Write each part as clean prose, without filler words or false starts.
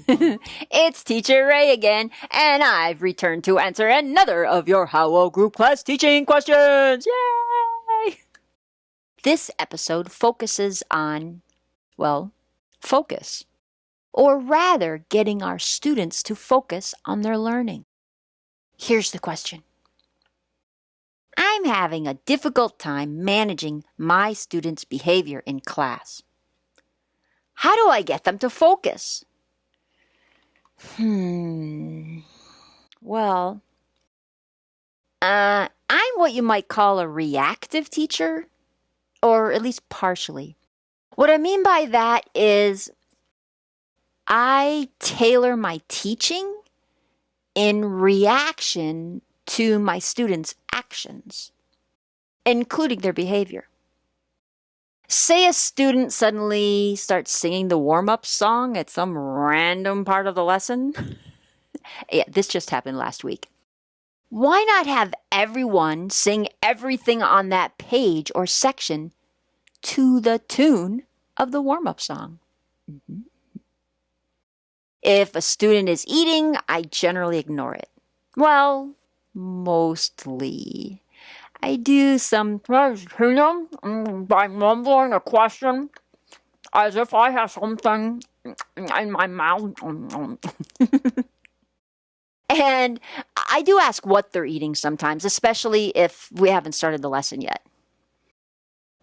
It's Teacher Ray again, and I've returned to answer another of your Hello Group Class teaching questions. Yay! This episode focuses on, well, focus. Or rather, getting our students to focus on their learning. Here's the question. I'm having a difficult time managing my students' behavior in class. How do I get them to focus? Well, I'm what you might call a reactive teacher, or at least partially. What I mean by that is I tailor my teaching in reaction to my students' actions, including their behavior. Say a student suddenly starts singing the warm-up song at some random part of the lesson. Yeah, this just happened last week. Why not have everyone sing everything on that page or section to the tune of the warm-up song? If a student is eating, I generally ignore it. Well, mostly. I do some, by mumbling a question as if I have something in my mouth. And I do ask what they're eating sometimes, especially if we haven't started the lesson yet.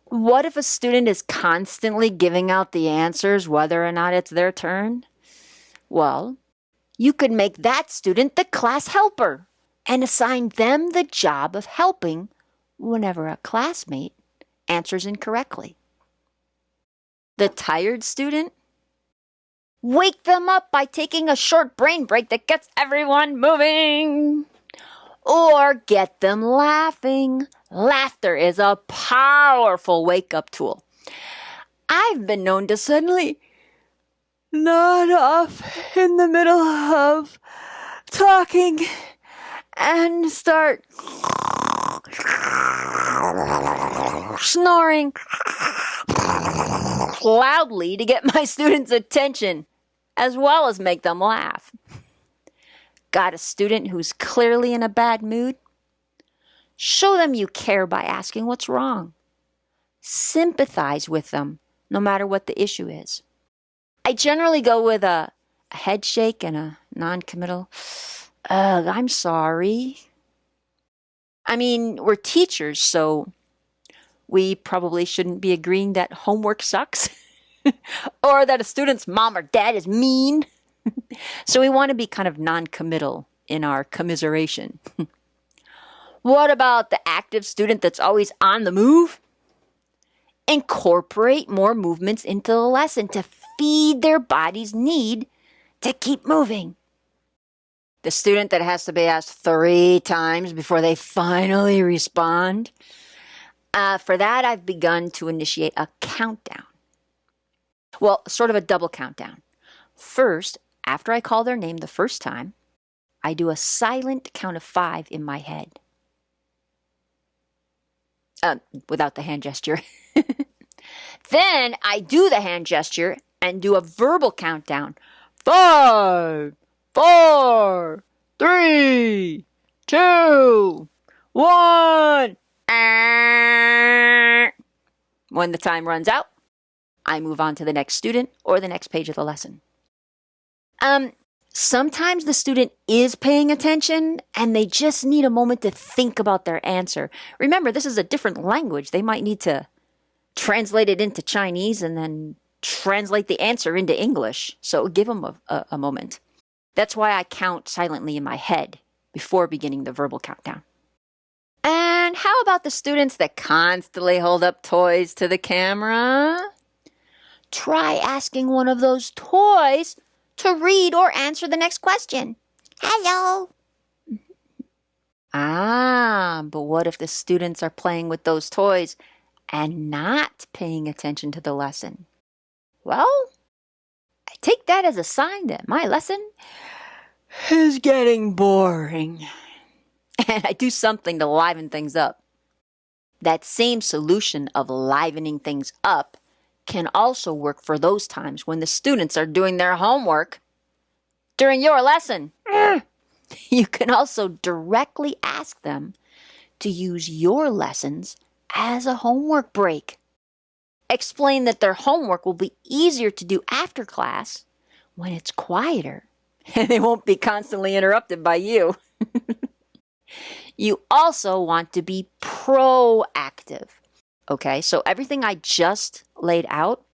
What if a student is constantly giving out the answers whether or not it's their turn? Well, you could make that student the class helper and assign them the job of helping whenever a classmate answers incorrectly. The tired student? Wake them up by taking a short brain break that gets everyone moving. Or get them laughing. Laughter is a powerful wake-up tool. I've been known to suddenly nod off in the middle of talking and start snoring loudly to get my students' attention, as well as make them laugh. Got a student who's clearly in a bad mood? Show them you care by asking what's wrong. Sympathize with them, no matter what the issue is. I generally go with a head shake and a non-committal, I'm sorry. I mean, we're teachers, so we probably shouldn't be agreeing that homework sucks or that a student's mom or dad is mean. So we want to be kind of non-committal in our commiseration. What about the active student that's always on the move? Incorporate more movements into the lesson to feed their body's need to keep moving. The student that has to be asked 3 times before they finally respond. For that, I've begun to initiate a countdown. Well, sort of a double countdown. First, after I call their name the first time, I do a silent count of 5 in my head. Without the hand gesture. Then I do the hand gesture and do a verbal countdown. 5, 4, 3, 2, 1. When the time runs out, I move on to the next student or the next page of the lesson. Sometimes the student is paying attention and they just need a moment to think about their answer. Remember, this is a different language. They might need to translate it into Chinese and then translate the answer into English. So give them a moment. That's why I count silently in my head before beginning the verbal countdown. And how about the students that constantly hold up toys to the camera? Try asking one of those toys to read or answer the next question. Hello. But what if the students are playing with those toys and not paying attention to the lesson? Well, I take that as a sign that my lesson is getting boring. And I do something to liven things up. That same solution of livening things up can also work for those times when the students are doing their homework during your lesson. You can also directly ask them to use your lessons as a homework break. Explain that their homework will be easier to do after class when it's quieter and they won't be constantly interrupted by you. You also want to be proactive. Okay, so everything I just laid out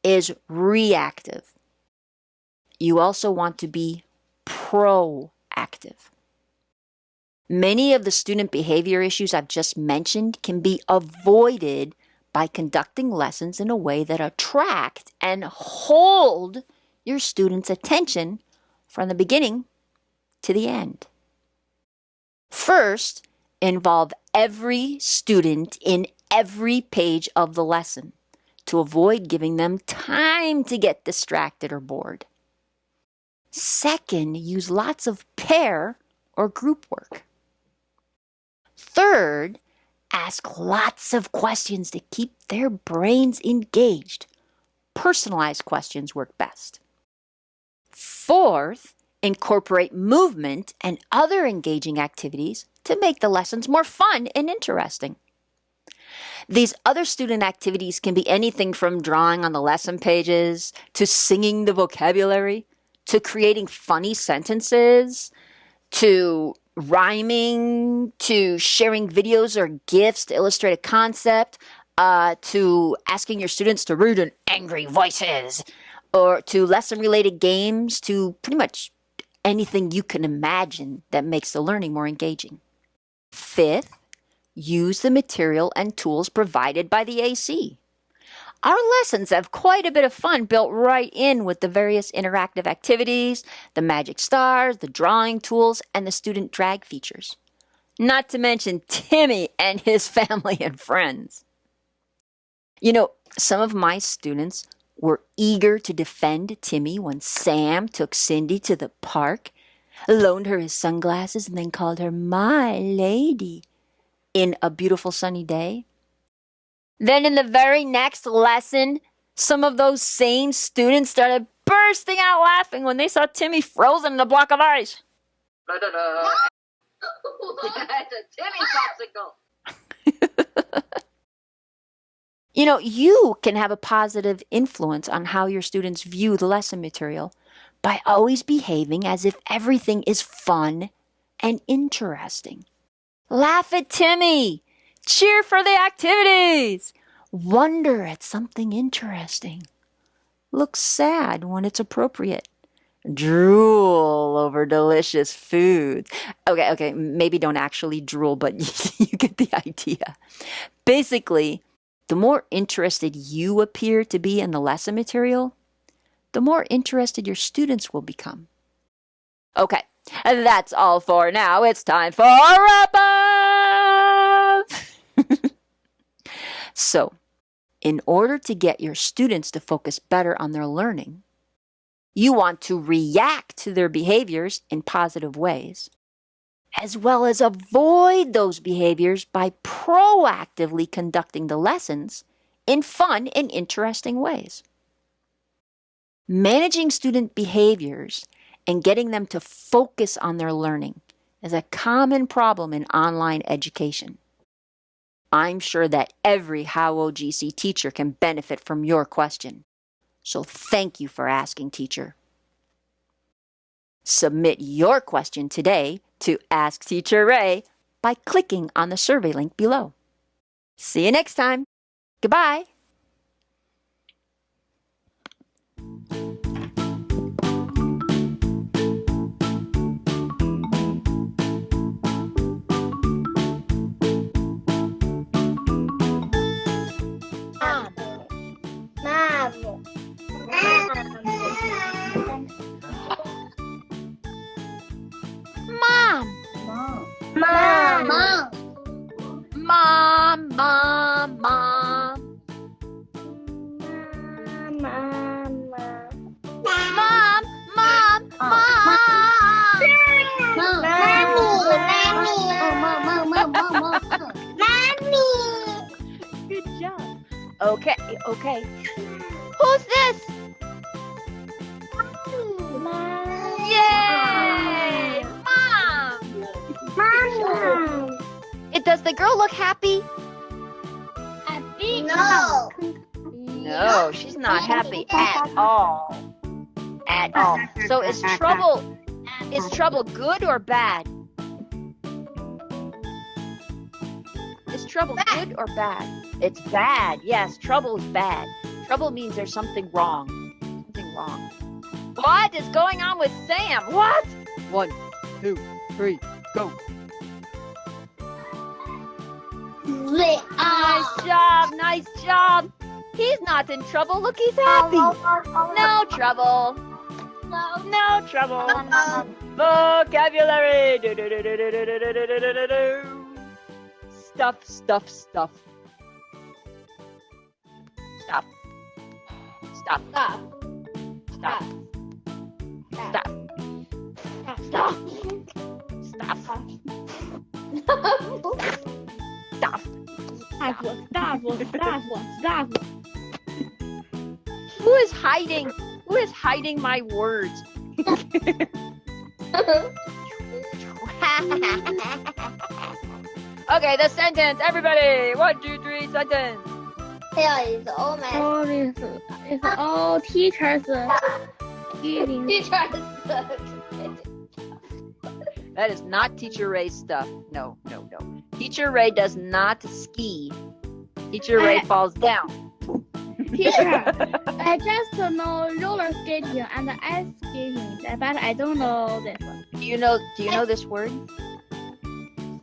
is reactive. You also want to be proactive. Many of the student behavior issues I've just mentioned can be avoided by conducting lessons in a way that attract and hold your students' attention from the beginning to the end. First, involve every student in every page of the lesson to avoid giving them time to get distracted or bored. Second, use lots of pair or group work. Third, ask lots of questions to keep their brains engaged. Personalized questions work best. Fourth, incorporate movement and other engaging activities to make the lessons more fun and interesting. These other student activities can be anything from drawing on the lesson pages, to singing the vocabulary, to creating funny sentences, to rhyming, to sharing videos or GIFs to illustrate a concept, to asking your students to read in angry voices, or to lesson-related games, to pretty much anything you can imagine that makes the learning more engaging. Fifth, use the material and tools provided by the AC. Our lessons have quite a bit of fun built right in with the various interactive activities, the magic stars, the drawing tools, and the student drag features. Not to mention Timmy and his family and friends. You know, some of my students were eager to defend Timmy when Sam took Cindy to the park, loaned her his sunglasses, and then called her my lady in a beautiful sunny day. Then in the very next lesson, some of those same students started bursting out laughing when they saw Timmy frozen in a block of ice. It's a Timmy popsicle. You know, you can have a positive influence on how your students view the lesson material by always behaving as if everything is fun and interesting. Laugh at Timmy. Cheer for the activities. Wonder at something interesting. Look sad when it's appropriate. Drool over delicious foods. Okay, maybe don't actually drool, but you get the idea. Basically, the more interested you appear to be in the lesson material, the more interested your students will become. Okay, that's all for now. It's time for a wrap-up! So, in order to get your students to focus better on their learning, you want to react to their behaviors in positive ways, as well as avoid those behaviors by proactively conducting the lessons in fun and interesting ways. Managing student behaviors and getting them to focus on their learning is a common problem in online education. I'm sure that every HowOGC teacher can benefit from your question. So thank you for asking, teacher. Submit your question today to Ask Teacher Ray by clicking on the survey link below. See you next time. Goodbye. Good job. Okay. Who's this? Mommy. Does the girl look happy? No. No, she's not happy at all. At all. So is trouble good or bad? Is trouble good or bad? It's bad. Yes, trouble is bad. Trouble means there's something wrong. Something wrong. What is going on with Sam? What? 1, 2, 3, go. Nice job. Nice job. He's not in trouble. Look, he's happy. No trouble. No trouble. Vocabulary. Stuff, stuff, stuff. Stop. Stop. Stop. Stop. Stop. Stop. Stop. Stop. Who is hiding? Who is hiding my words? Okay, the sentence, everybody. 1, 2, 3, sentence. Here is all my It's all teachers giving. teachers. That is not Teacher Ray's stuff. No, no, no. Teacher Ray does not ski. Teacher Ray falls down. Teacher, I just know roller skating and ice skating, but I don't know this one. Do you know this word?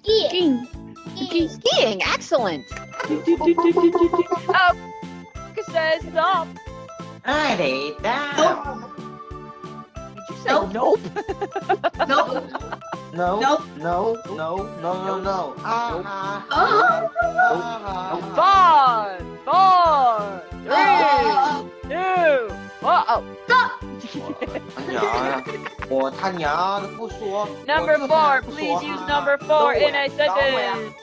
Skiing. Skiing. Excellent. Oh, says stop. Alrighty, down. Did you say nope? Nope. No. Nope. No. No. No. No. No. Five, four, three, two, oh.我他娘的不说。 Number 4, please use number 4 in a sentence.